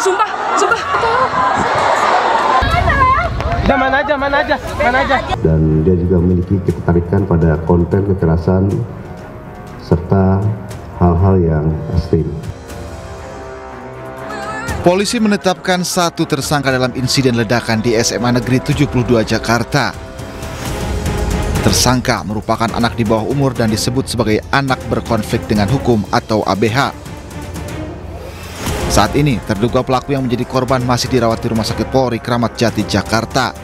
sumpah. Udah mana aja. Dan dia juga memiliki ketertarikan pada konten kekerasan serta hal-hal yang ekstrim. Polisi menetapkan 1 tersangka dalam insiden ledakan di SMA Negeri 72 Jakarta. Tersangka merupakan anak di bawah umur dan disebut sebagai anak berkonflik dengan hukum atau ABH. Saat ini, terduga pelaku yang menjadi korban masih dirawat di Rumah Sakit Polri Kramat Jati, Jakarta.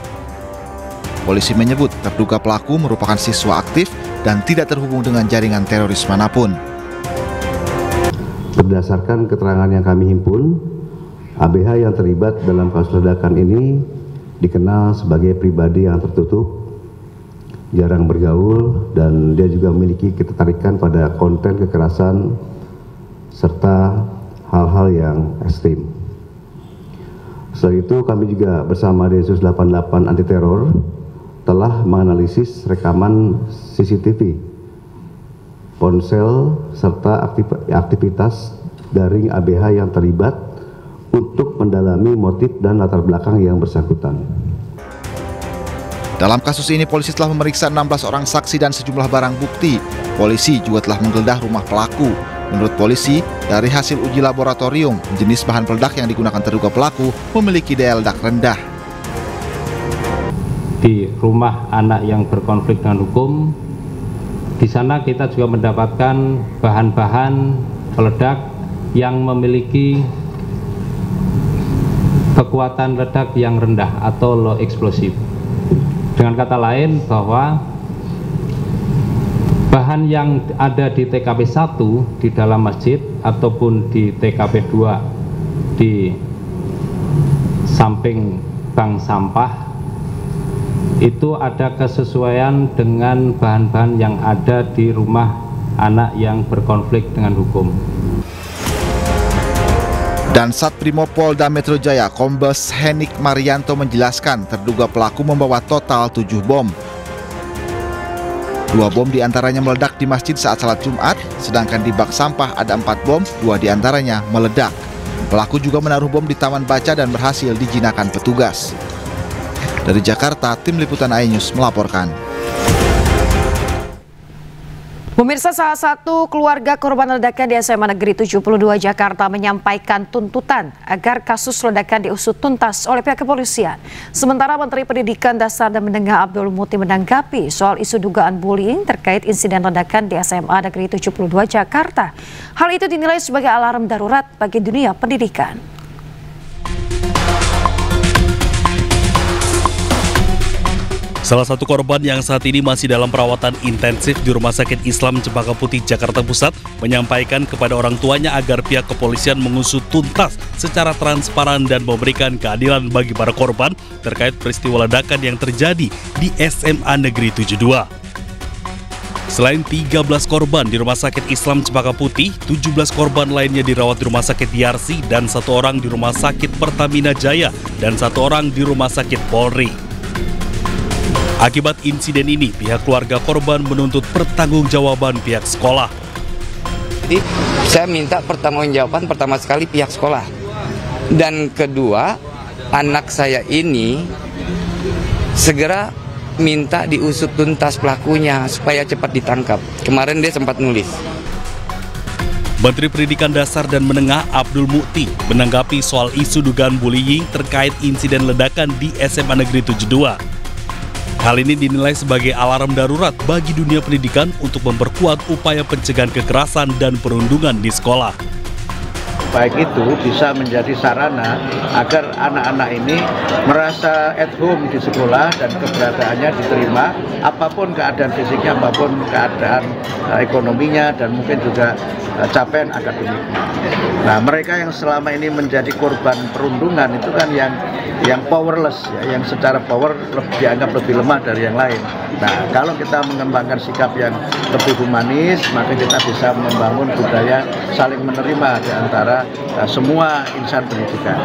Polisi menyebut terduga pelaku merupakan siswa aktif dan tidak terhubung dengan jaringan teroris manapun. Berdasarkan keterangan yang kami himpun, ABH yang terlibat dalam kasus ledakan ini dikenal sebagai pribadi yang tertutup, jarang bergaul, dan dia juga memiliki ketertarikan pada konten kekerasan serta hal-hal yang ekstrim. Selain itu, kami juga bersama Densus 88 Anti Teror telah menganalisis rekaman CCTV, ponsel, serta aktivitas daring ABH yang terlibat untuk mendalami motif dan latar belakang yang bersangkutan. Dalam kasus ini, polisi telah memeriksa 16 orang saksi dan sejumlah barang bukti. Polisi juga telah menggeledah rumah pelaku. Menurut polisi, dari hasil uji laboratorium, jenis bahan peledak yang digunakan terduga pelaku memiliki daya ledak rendah. Di rumah anak yang berkonflik dengan hukum, di sana kita juga mendapatkan bahan-bahan peledak yang memiliki kekuatan ledak yang rendah atau low explosive. Dengan kata lain, bahwa bahan yang ada di TKP 1 di dalam masjid ataupun di TKP 2 di samping bank sampah itu ada kesesuaian dengan bahan-bahan yang ada di rumah anak yang berkonflik dengan hukum. Dan Satprimo Polda Metro Jaya Kombes Henik Marianto menjelaskan terduga pelaku membawa total 7 bom. 2 bom diantaranya meledak di masjid saat salat Jumat, sedangkan di bak sampah ada 4 bom, 2 diantaranya meledak. Pelaku juga menaruh bom di taman baca dan berhasil dijinakan petugas. Dari Jakarta, tim liputan iNews melaporkan. Pemirsa, salah satu keluarga korban ledakan di SMA Negeri 72 Jakarta menyampaikan tuntutan agar kasus ledakan diusut tuntas oleh pihak kepolisian. Sementara Menteri Pendidikan Dasar dan Menengah Abdul Muti menanggapi soal isu dugaan bullying terkait insiden ledakan di SMA Negeri 72 Jakarta. Hal itu dinilai sebagai alarm darurat bagi dunia pendidikan. Salah satu korban yang saat ini masih dalam perawatan intensif di Rumah Sakit Islam Cempaka Putih, Jakarta Pusat, menyampaikan kepada orang tuanya agar pihak kepolisian mengusut tuntas secara transparan dan memberikan keadilan bagi para korban terkait peristiwa ledakan yang terjadi di SMA Negeri 72. Selain 13 korban di Rumah Sakit Islam Cempaka Putih, 17 korban lainnya dirawat di Rumah Sakit Yarsi dan 1 orang di Rumah Sakit Pertamina Jaya dan 1 orang di Rumah Sakit Polri. Akibat insiden ini, pihak keluarga korban menuntut pertanggungjawaban pihak sekolah. Jadi, saya minta pertanggungjawaban pertama sekali pihak sekolah. Dan kedua, anak saya ini segera minta diusut tuntas pelakunya supaya cepat ditangkap. Kemarin dia sempat nulis. Menteri Pendidikan Dasar dan Menengah Abdul Muti menanggapi soal isu dugaan bullying terkait insiden ledakan di SMA Negeri 72. Hal ini dinilai sebagai alarm darurat bagi dunia pendidikan untuk memperkuat upaya pencegahan kekerasan dan perundungan di sekolah. Baik itu bisa menjadi sarana agar anak-anak ini merasa at home di sekolah dan keberadaannya diterima, apapun keadaan fisiknya, apapun keadaan ekonominya, dan mungkin juga capaian akademiknya. Nah, mereka yang selama ini menjadi korban perundungan itu kan yang powerless, ya, yang secara power dianggap lebih lemah dari yang lain. Nah, kalau kita mengembangkan sikap yang lebih humanis, maka kita bisa membangun budaya saling menerima di antara semua insan pendidikan.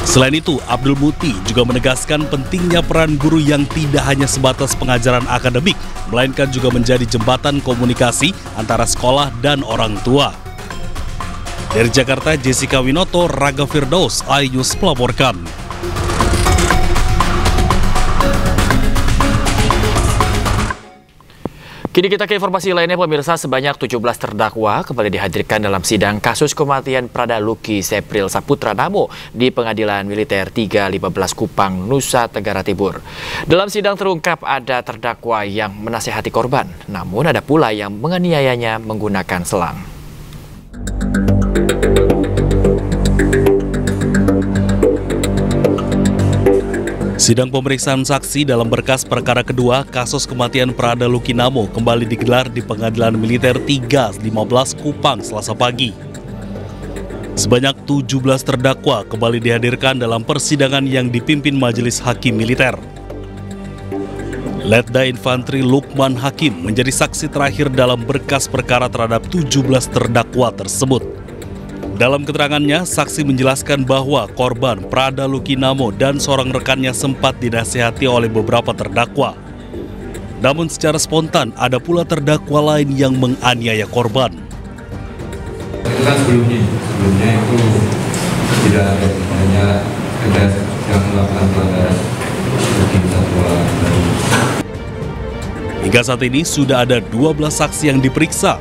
Selain itu, Abdul Muti juga menegaskan pentingnya peran guru yang tidak hanya sebatas pengajaran akademik, melainkan juga menjadi jembatan komunikasi antara sekolah dan orang tua. Dari Jakarta, Jessica Winoto, Raga Firdaus, iNews melaporkan. Kini kita ke informasi lainnya, pemirsa. Sebanyak 17 terdakwa kembali dihadirkan dalam sidang kasus kematian Prada Luki Sepril Saputra Namo di Pengadilan Militer 315 Kupang, Nusa Tenggara Timur. Dalam sidang terungkap ada terdakwa yang menasihati korban, namun ada pula yang menganiayanya menggunakan selang. Sidang pemeriksaan saksi dalam berkas perkara kedua kasus kematian Prada Luki Namo kembali digelar di Pengadilan Militer 315 Kupang Selasa pagi. Sebanyak 17 terdakwa kembali dihadirkan dalam persidangan yang dipimpin Majelis Hakim Militer. Letda Infantri Lukman Hakim menjadi saksi terakhir dalam berkas perkara terhadap 17 terdakwa tersebut. Dalam keterangannya, saksi menjelaskan bahwa korban Prada Luki Namo dan seorang rekannya sempat dinasihati oleh beberapa terdakwa. Namun secara spontan ada pula terdakwa lain yang menganiaya korban. Itu kan sebelumnya itu tidak ada, hanya ada yang melakukan pelanggaran mungkin satwa. Hingga saat ini sudah ada 12 saksi yang diperiksa.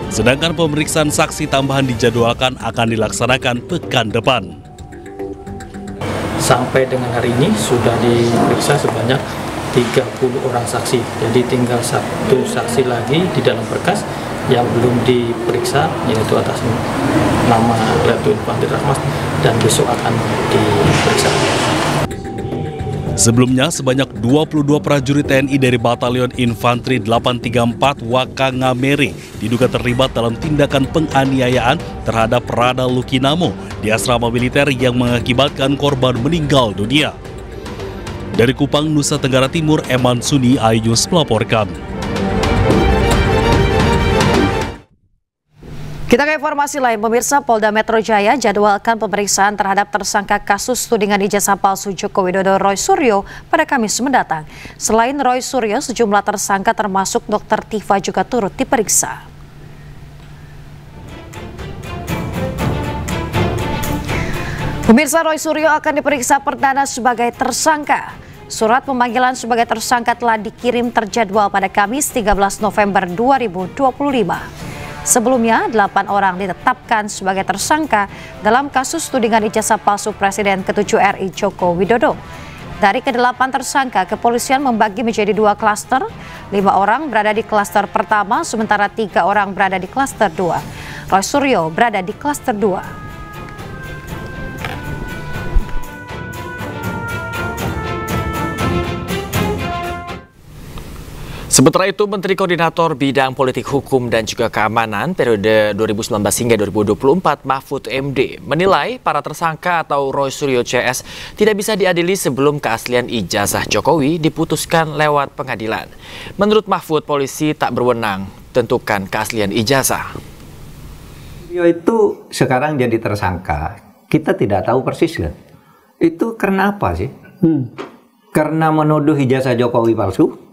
Sedangkan pemeriksaan saksi tambahan dijadwalkan akan dilaksanakan pekan depan. Sampai dengan hari ini sudah diperiksa sebanyak 30 orang saksi. Jadi tinggal satu saksi lagi di dalam berkas yang belum diperiksa, yaitu atas nama Letda Infantri Rahmas, dan besok akan diperiksa. Sebelumnya, sebanyak 22 prajurit TNI dari Batalion Infantri 834 Wakangamere diduga terlibat dalam tindakan penganiayaan terhadap Prada Luki Namo di asrama militer yang mengakibatkan korban meninggal dunia. Dari Kupang, Nusa Tenggara Timur, Eman Suni, iNews melaporkan. Kita ke informasi lain, pemirsa. Polda Metro Jaya jadwalkan pemeriksaan terhadap tersangka kasus tudingan ijazah palsu Joko Widodo Roy Suryo pada Kamis mendatang. Selain Roy Suryo, sejumlah tersangka termasuk Dr. Tifa juga turut diperiksa. Pemirsa, Roy Suryo akan diperiksa perdana sebagai tersangka. Surat pemanggilan sebagai tersangka telah dikirim terjadwal pada Kamis 13 November 2025. Sebelumnya, 8 orang ditetapkan sebagai tersangka dalam kasus tudingan ijazah palsu Presiden ke-7 RI Joko Widodo. Dari ke-8 tersangka, kepolisian membagi menjadi 2 klaster. 5 orang berada di klaster pertama, sementara 3 orang berada di klaster 2. Roy Suryo berada di klaster 2. Sementara itu, Menteri Koordinator Bidang Politik Hukum dan juga Keamanan periode 2019 hingga 2024 Mahfud MD menilai para tersangka atau Roy Suryo CS tidak bisa diadili sebelum keaslian ijazah Jokowi diputuskan lewat pengadilan. Menurut Mahfud, polisi tak berwenang tentukan keaslian ijazah. Suryo itu sekarang jadi tersangka, kita tidak tahu persis kan? Itu karena apa sih? Karena menuduh ijazah Jokowi palsu?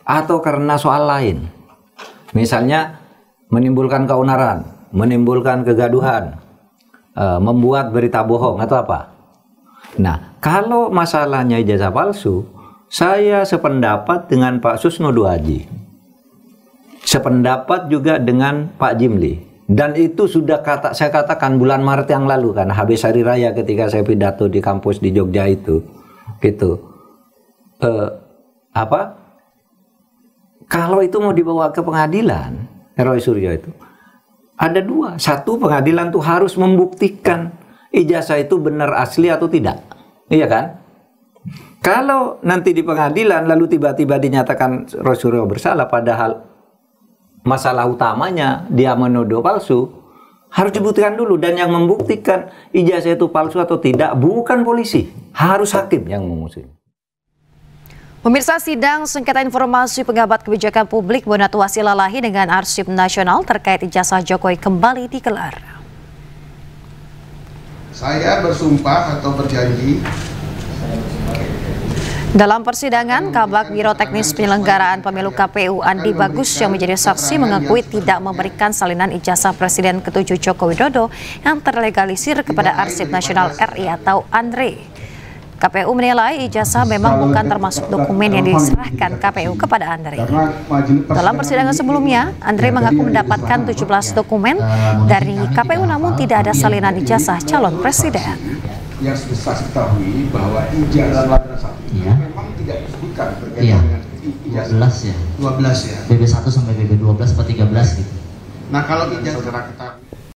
Atau karena soal lain, misalnya menimbulkan keonaran, menimbulkan kegaduhan, membuat berita bohong atau apa. Nah, kalau masalahnya ijazah palsu, saya sependapat dengan Pak Susno Duaji, sependapat juga dengan Pak Jimli, dan itu sudah saya katakan bulan Maret yang lalu kan, habis hari raya ketika saya pidato di kampus di Jogja itu, gitu. Kalau itu mau dibawa ke pengadilan, Roy Suryo itu ada 2. Satu, pengadilan tuh harus membuktikan ijazah itu benar asli atau tidak, iya kan? Kalau nanti di pengadilan lalu tiba-tiba dinyatakan Roy Suryo bersalah, padahal masalah utamanya dia menuduh palsu, harus dibuktikan dulu. Dan yang membuktikan ijazah itu palsu atau tidak bukan polisi, harus hakim yang memutuskan. Pemirsa, sidang sengketa informasi pengabat kebijakan publik Bonatuasi Lalahi dengan Arsip Nasional terkait ijazah Jokowi kembali digelar. Saya bersumpah atau berjanji Dalam persidangan, Kabak Biro Teknis Penyelenggaraan Pemilu KPU Andi Bagus yang menjadi saksi mengakui tidak memberikan salinan ijazah Presiden ke-7 Joko Widodo yang terlegalisir kepada Arsip Nasional RI atau Andre. KPU menilai ijazah memang bukan termasuk dokumen yang diserahkan KPU kepada Andre. Dalam persidangan sebelumnya, Andre mengaku mendapatkan 17 dokumen dari KPU namun tidak ada salinan ijazah calon presiden. Yang bisa ketahui bahwa ijazah memang tidak disebutkan berkaitan dengan ijazah 12 ya. BB1 sampai BB12 atau 13 gitu. Nah, kalau ijazah